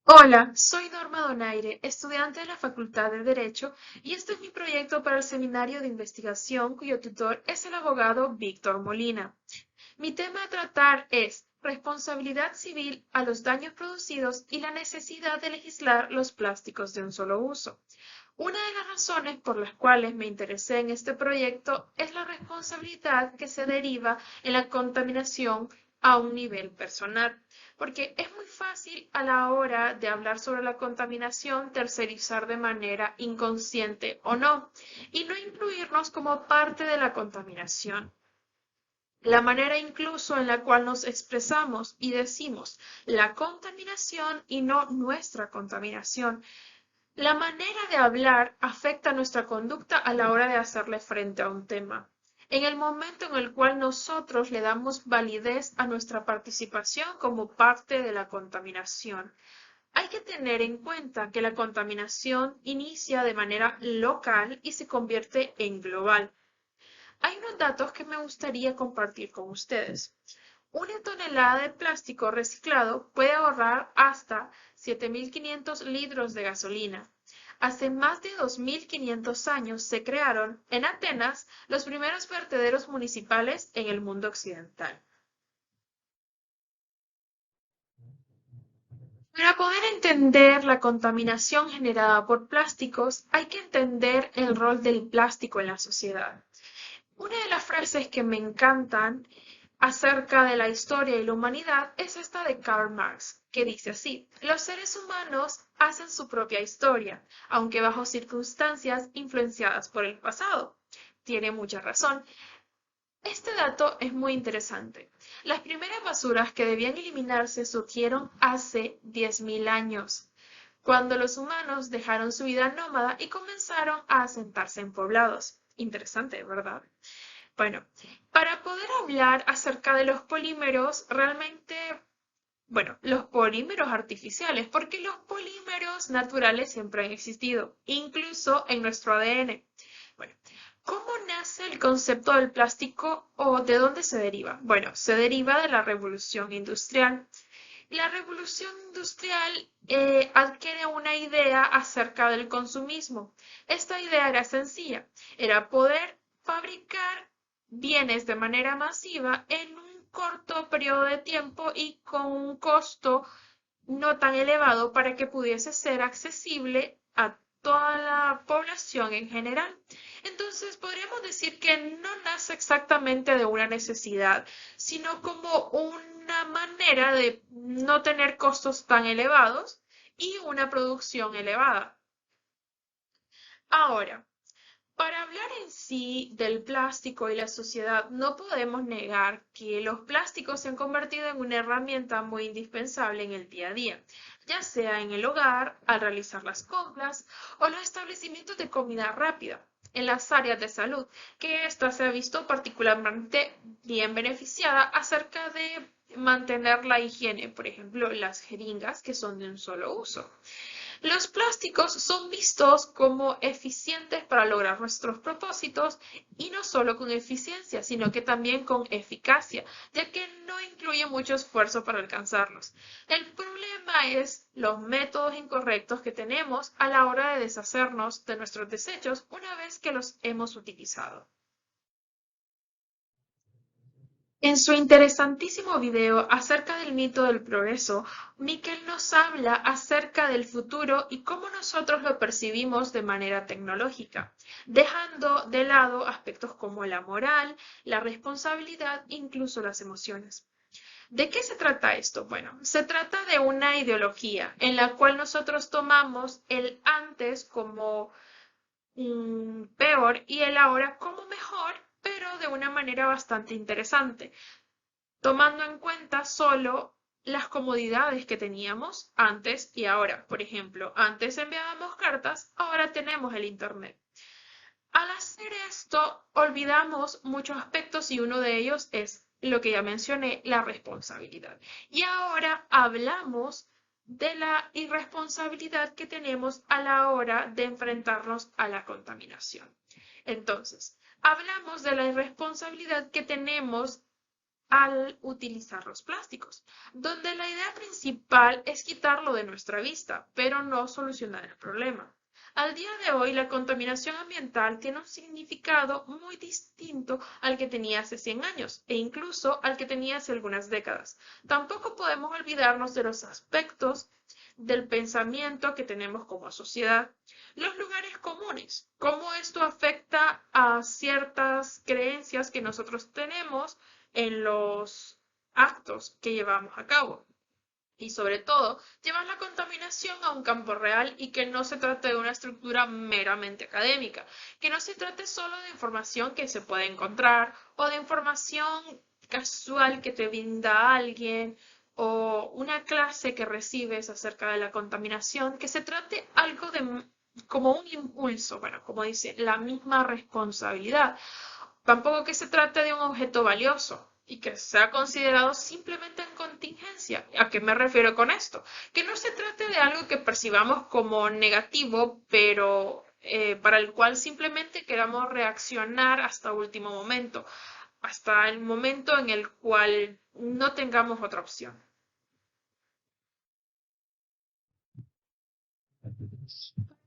Hola, soy Norma Donaire, estudiante de la Facultad de Derecho, y este es mi proyecto para el seminario de investigación cuyo tutor es el abogado Víctor Molina. Mi tema a tratar es responsabilidad civil a los daños producidos y la necesidad de legislar los plásticos de un solo uso. Una de las razones por las cuales me interesé en este proyecto es la responsabilidad que se deriva en la contaminación a un nivel personal, porque es muy fácil a la hora de hablar sobre la contaminación tercerizar de manera inconsciente o no, y no incluirnos como parte de la contaminación. La manera incluso en la cual nos expresamos y decimos la contaminación y no nuestra contaminación. La manera de hablar afecta nuestra conducta a la hora de hacerle frente a un tema. En el momento en el cual nosotros le damos validez a nuestra participación como parte de la contaminación, hay que tener en cuenta que la contaminación inicia de manera local y se convierte en global. Hay unos datos que me gustaría compartir con ustedes. Una tonelada de plástico reciclado puede ahorrar hasta 7.500 litros de gasolina. Hace más de 2.500 años se crearon en Atenas los primeros vertederos municipales en el mundo occidental. Para poder entender la contaminación generada por plásticos, hay que entender el rol del plástico en la sociedad. Una de las frases que me encantan acerca de la historia y la humanidad es esta de Karl Marx, que dice así: los seres humanos hacen su propia historia, aunque bajo circunstancias influenciadas por el pasado. Tiene mucha razón. Este dato es muy interesante. Las primeras basuras que debían eliminarse surgieron hace 10.000 años, cuando los humanos dejaron su vida nómada y comenzaron a asentarse en poblados. Interesante, ¿verdad? Bueno, para poder hablar acerca de los polímeros, realmente, bueno, los polímeros artificiales, porque los polímeros naturales siempre han existido, incluso en nuestro ADN. Bueno, ¿cómo nace el concepto del plástico o de dónde se deriva? Bueno, se deriva de la revolución industrial. La revolución industrial adquiere una idea acerca del consumismo. Esta idea era sencilla, era poder fabricar bienes de manera masiva en un corto periodo de tiempo y con un costo no tan elevado para que pudiese ser accesible a toda la población en general. Entonces, podríamos decir que no nace exactamente de una necesidad, sino como una manera de no tener costos tan elevados y una producción elevada. Ahora, para hablar en sí del plástico y la sociedad, no podemos negar que los plásticos se han convertido en una herramienta muy indispensable en el día a día, ya sea en el hogar, al realizar las compras o los establecimientos de comida rápida. En las áreas de salud, que ésta se ha visto particularmente bien beneficiada acerca de mantener la higiene, por ejemplo, las jeringas que son de un solo uso. Los plásticos son vistos como eficientes para lograr nuestros propósitos y no solo con eficiencia, sino que también con eficacia, ya que no incluye mucho esfuerzo para alcanzarlos. El problema es los métodos incorrectos que tenemos a la hora de deshacernos de nuestros desechos una vez que los hemos utilizado. En su interesantísimo video acerca del mito del progreso, Miquel nos habla acerca del futuro y cómo nosotros lo percibimos de manera tecnológica, dejando de lado aspectos como la moral, la responsabilidad, incluso las emociones. ¿De qué se trata esto? Bueno, se trata de una ideología en la cual nosotros tomamos el antes como peor y el ahora como mejor, pero de una manera bastante interesante, tomando en cuenta solo las comodidades que teníamos antes y ahora. Por ejemplo, antes enviábamos cartas, ahora tenemos el Internet. Al hacer esto, olvidamos muchos aspectos y uno de ellos es lo que ya mencioné, la responsabilidad. Y ahora hablamos de la irresponsabilidad que tenemos a la hora de enfrentarnos a la contaminación. Entonces, hablamos de la irresponsabilidad que tenemos al utilizar los plásticos, donde la idea principal es quitarlo de nuestra vista, pero no solucionar el problema. Al día de hoy, la contaminación ambiental tiene un significado muy distinto al que tenía hace 100 años e incluso al que tenía hace algunas décadas. Tampoco podemos olvidarnos de los aspectos del pensamiento que tenemos como sociedad. Los lugares comunes, cómo esto afecta a ciertas creencias que nosotros tenemos en los actos que llevamos a cabo. Y sobre todo, llevar la contaminación a un campo real y que no se trate de una estructura meramente académica, que no se trate solo de información que se puede encontrar o de información casual que te brinda alguien o una clase que recibes acerca de la contaminación, que se trate algo de como un impulso, bueno, como dice, la misma responsabilidad. Tampoco que se trate de un objeto valioso y que sea considerado simplemente en contingencia. ¿A qué me refiero con esto? Que no se trate de algo que percibamos como negativo, pero para el cual simplemente queramos reaccionar hasta último momento, hasta el momento en el cual no tengamos otra opción.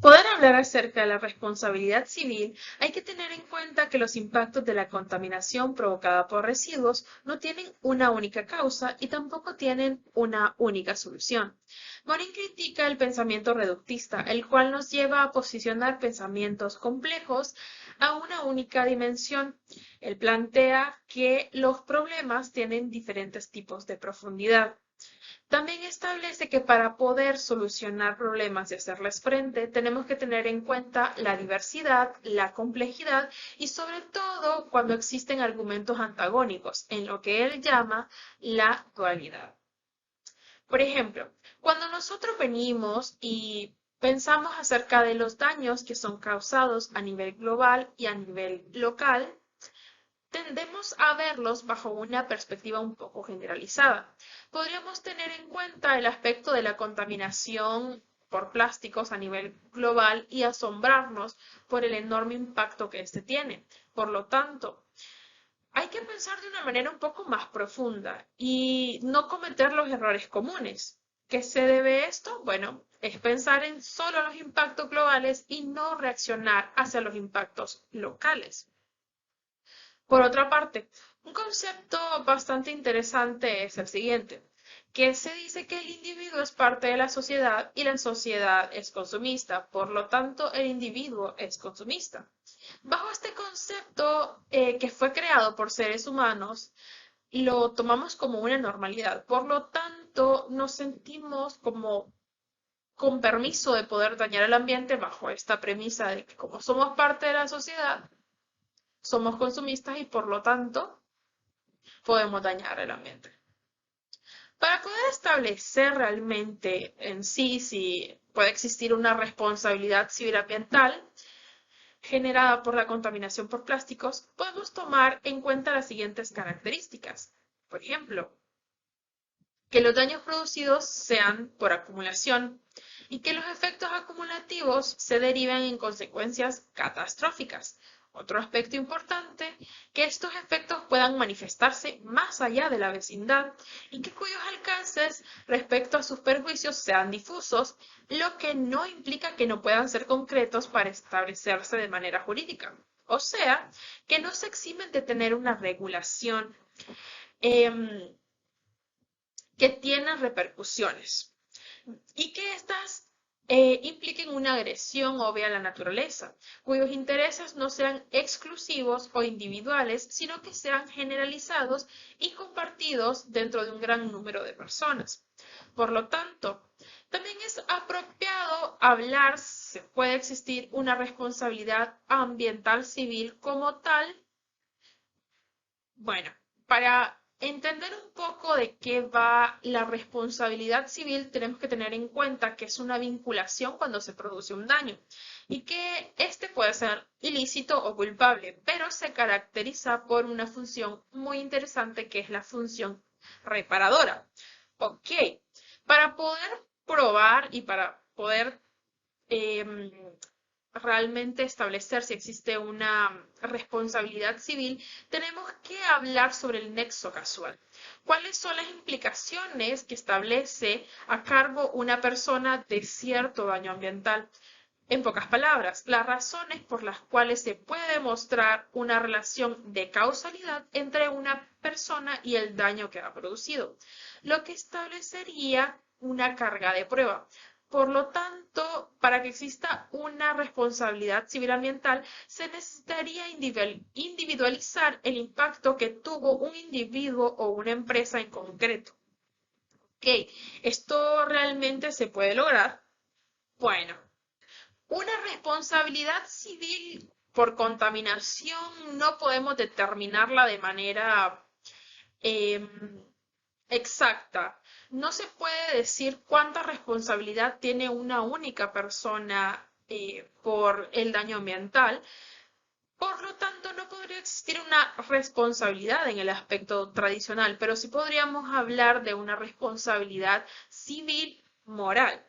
Poder hablar acerca de la responsabilidad civil, hay que tener en cuenta que los impactos de la contaminación provocada por residuos no tienen una única causa y tampoco tienen una única solución. Morin critica el pensamiento reductista, el cual nos lleva a posicionar pensamientos complejos a una única dimensión. Él plantea que los problemas tienen diferentes tipos de profundidad. También establece que para poder solucionar problemas y hacerles frente, tenemos que tener en cuenta la diversidad, la complejidad y sobre todo cuando existen argumentos antagónicos, en lo que él llama la dualidad. Por ejemplo, cuando nosotros venimos y pensamos acerca de los daños que son causados a nivel global y a nivel local, tendemos a verlos bajo una perspectiva un poco generalizada. Podríamos tener en cuenta el aspecto de la contaminación por plásticos a nivel global y asombrarnos por el enorme impacto que este tiene. Por lo tanto, hay que pensar de una manera un poco más profunda y no cometer los errores comunes. ¿Qué se debe esto? Bueno, es pensar en solo los impactos globales y no reaccionar hacia los impactos locales. Por otra parte, un concepto bastante interesante es el siguiente, que se dice que el individuo es parte de la sociedad y la sociedad es consumista, por lo tanto el individuo es consumista. Bajo este concepto que fue creado por seres humanos, lo tomamos como una normalidad, por lo tanto nos sentimos como con permiso de poder dañar el ambiente bajo esta premisa de que como somos parte de la sociedad, somos consumistas y por lo tanto podemos dañar el ambiente. Para poder establecer realmente en sí si puede existir una responsabilidad civil ambiental generada por la contaminación por plásticos, podemos tomar en cuenta las siguientes características. Por ejemplo, que los daños producidos sean por acumulación y que los efectos acumulativos se deriven en consecuencias catastróficas. Otro aspecto importante, que estos efectos puedan manifestarse más allá de la vecindad y que cuyos alcances respecto a sus perjuicios sean difusos, lo que no implica que no puedan ser concretos para establecerse de manera jurídica. O sea, que no se eximen de tener una regulación que tiene repercusiones y que éstas impliquen una agresión obvia a la naturaleza, cuyos intereses no sean exclusivos o individuales, sino que sean generalizados y compartidos dentro de un gran número de personas. Por lo tanto, también es apropiado hablar, se puede existir una responsabilidad ambiental civil como tal. Bueno, para entender un poco de qué va la responsabilidad civil, tenemos que tener en cuenta que es una vinculación cuando se produce un daño y que este puede ser ilícito o culpable, pero se caracteriza por una función muy interesante que es la función reparadora. Ok, para poder probar y para poder em, realmente establecer si existe una responsabilidad civil, tenemos que hablar sobre el nexo causal. ¿Cuáles son las implicaciones que establece a cargo una persona de cierto daño ambiental? En pocas palabras, las razones por las cuales se puede demostrar una relación de causalidad entre una persona y el daño que ha producido, lo que establecería una carga de prueba. Por lo tanto, para que exista una responsabilidad civil ambiental, se necesitaría individualizar el impacto que tuvo un individuo o una empresa en concreto. ¿Ok? ¿Esto realmente se puede lograr? Bueno, una responsabilidad civil por contaminación no podemos determinarla de manera em, exacta. No se puede decir cuánta responsabilidad tiene una única persona por el daño ambiental. Por lo tanto, no podría existir una responsabilidad en el aspecto tradicional, pero sí podríamos hablar de una responsabilidad civil moral.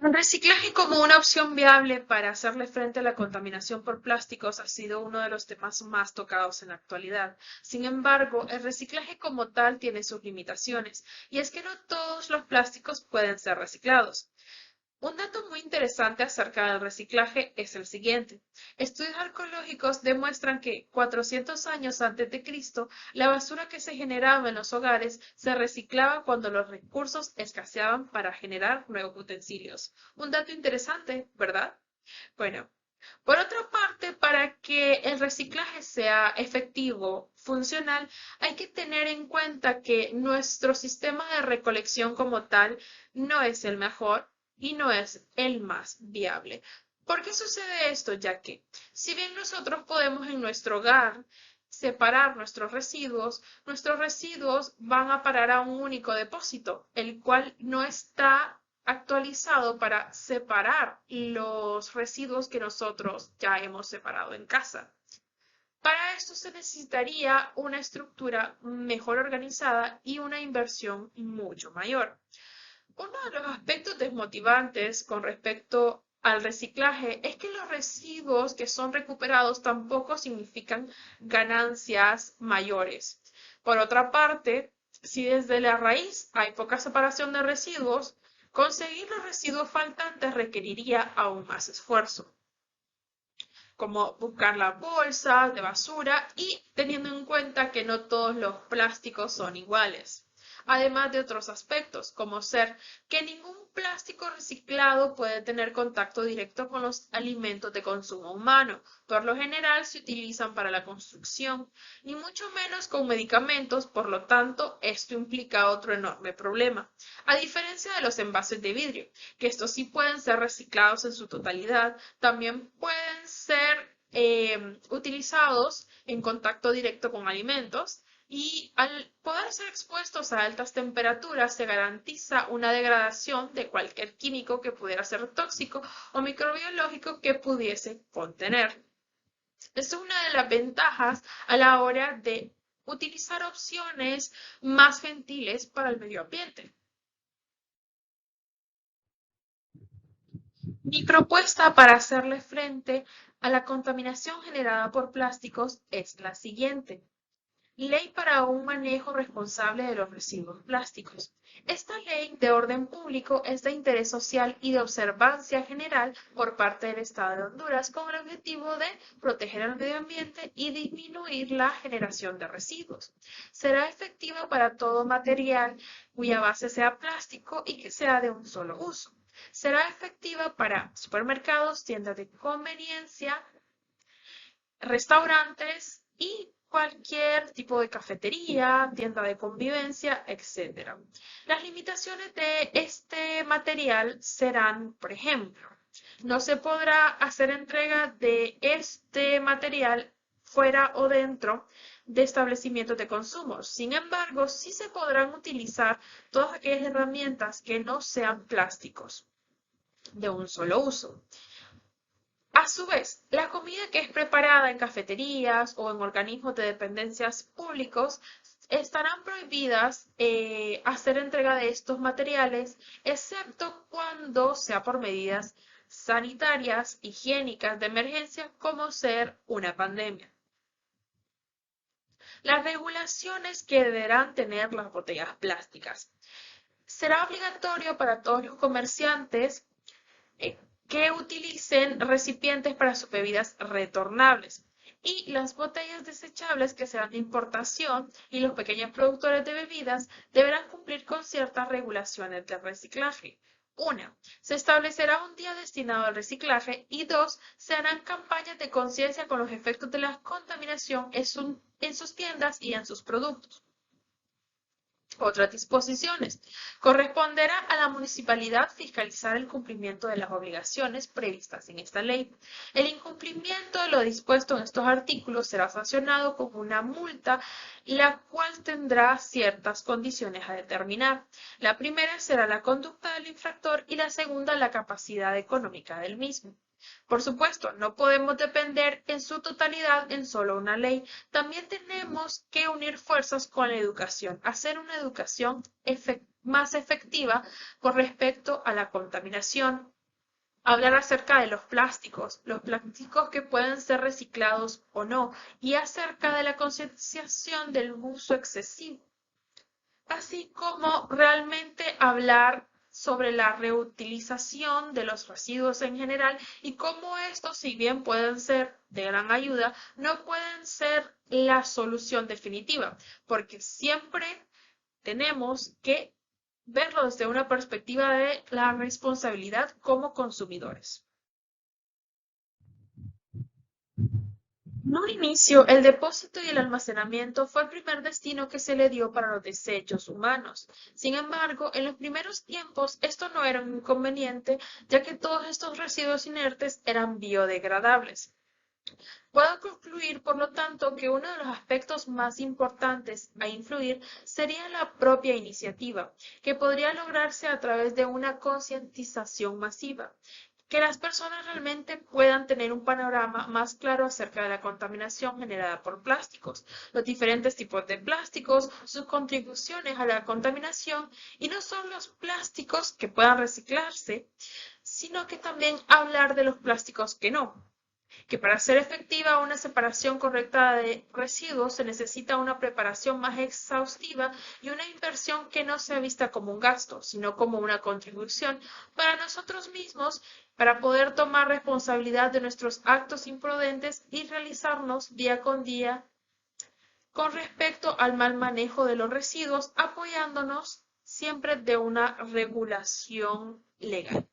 El reciclaje como una opción viable para hacerle frente a la contaminación por plásticos ha sido uno de los temas más tocados en la actualidad. Sin embargo, el reciclaje como tal tiene sus limitaciones, y es que no todos los plásticos pueden ser reciclados. Un dato muy interesante acerca del reciclaje es el siguiente. Estudios arqueológicos demuestran que 400 años antes de Cristo, la basura que se generaba en los hogares se reciclaba cuando los recursos escaseaban para generar nuevos utensilios. Un dato interesante, ¿verdad? Bueno, por otra parte, para que el reciclaje sea efectivo, funcional, hay que tener en cuenta que nuestro sistema de recolección como tal no es el mejor y no es el más viable. ¿Por qué sucede esto? Ya que si bien nosotros podemos en nuestro hogar separar nuestros residuos van a parar a un único depósito, el cual no está actualizado para separar los residuos que nosotros ya hemos separado en casa. Para esto se necesitaría una estructura mejor organizada y una inversión mucho mayor. Uno de los aspectos desmotivantes con respecto al reciclaje es que los residuos que son recuperados tampoco significan ganancias mayores. Por otra parte, si desde la raíz hay poca separación de residuos, conseguir los residuos faltantes requeriría aún más esfuerzo, como buscar las bolsas de basura y teniendo en cuenta que no todos los plásticos son iguales. Además de otros aspectos, como ser que ningún plástico reciclado puede tener contacto directo con los alimentos de consumo humano. Por lo general se utilizan para la construcción, ni mucho menos con medicamentos, por lo tanto, esto implica otro enorme problema. A diferencia de los envases de vidrio, que estos sí pueden ser reciclados en su totalidad, también pueden ser utilizados en contacto directo con alimentos y al poder ser expuestos a altas temperaturas se garantiza una degradación de cualquier químico que pudiera ser tóxico o microbiológico que pudiese contener. Esta es una de las ventajas a la hora de utilizar opciones más gentiles para el medio ambiente. Mi propuesta para hacerle frente a la contaminación generada por plásticos es la siguiente. Ley para un manejo responsable de los residuos plásticos. Esta ley de orden público es de interés social y de observancia general por parte del Estado de Honduras con el objetivo de proteger al medio ambiente y disminuir la generación de residuos. Será efectiva para todo material cuya base sea plástico y que sea de un solo uso. Será efectiva para supermercados, tiendas de conveniencia, restaurantes y cualquier tipo de cafetería, tienda de convivencia, etc. Las limitaciones de este material serán, por ejemplo, no se podrá hacer entrega de este material fuera o dentro de establecimientos de consumo. Sin embargo, sí se podrán utilizar todas aquellas herramientas que no sean plásticos de un solo uso. A su vez, la comida que es preparada en cafeterías o en organismos de dependencias públicos estarán prohibidas hacer entrega de estos materiales, excepto cuando sea por medidas sanitarias, higiénicas de emergencia, como ser una pandemia. Las regulaciones que deberán tener las botellas plásticas. Será obligatorio para todos los comerciantes que utilicen recipientes para sus bebidas retornables y las botellas desechables que sean de importación y los pequeños productores de bebidas deberán cumplir con ciertas regulaciones de reciclaje. 1. Se establecerá un día destinado al reciclaje y 2. Se harán campañas de conciencia con los efectos de la contaminación en sus tiendas y en sus productos. Otras disposiciones. Corresponderá a la municipalidad fiscalizar el cumplimiento de las obligaciones previstas en esta ley. El incumplimiento de lo dispuesto en estos artículos será sancionado con una multa, la cual tendrá ciertas condiciones a determinar. La primera será la conducta del infractor y la segunda la capacidad económica del mismo. Por supuesto, no podemos depender en su totalidad en solo una ley. También tenemos que unir fuerzas con la educación, hacer una educación más efectiva con respecto a la contaminación. Hablar acerca de los plásticos que pueden ser reciclados o no, y acerca de la concienciación del uso excesivo, así como realmente hablar sobre la reutilización de los residuos en general y cómo estos, si bien pueden ser de gran ayuda, no pueden ser la solución definitiva, porque siempre tenemos que verlo desde una perspectiva de la responsabilidad como consumidores. En un inicio, el depósito y el almacenamiento fue el primer destino que se le dio para los desechos humanos. Sin embargo, en los primeros tiempos esto no era un inconveniente, ya que todos estos residuos inertes eran biodegradables. Puedo concluir, por lo tanto, que uno de los aspectos más importantes a influir sería la propia iniciativa, que podría lograrse a través de una concientización masiva, que las personas realmente puedan tener un panorama más claro acerca de la contaminación generada por plásticos, los diferentes tipos de plásticos, sus contribuciones a la contaminación y no solo los plásticos que puedan reciclarse, sino que también hablar de los plásticos que no, que para hacer efectiva una separación correcta de residuos se necesita una preparación más exhaustiva y una inversión que no sea vista como un gasto, sino como una contribución para nosotros mismos, para poder tomar responsabilidad de nuestros actos imprudentes y realizarnos día con día con respecto al mal manejo de los residuos, apoyándonos siempre de una regulación legal.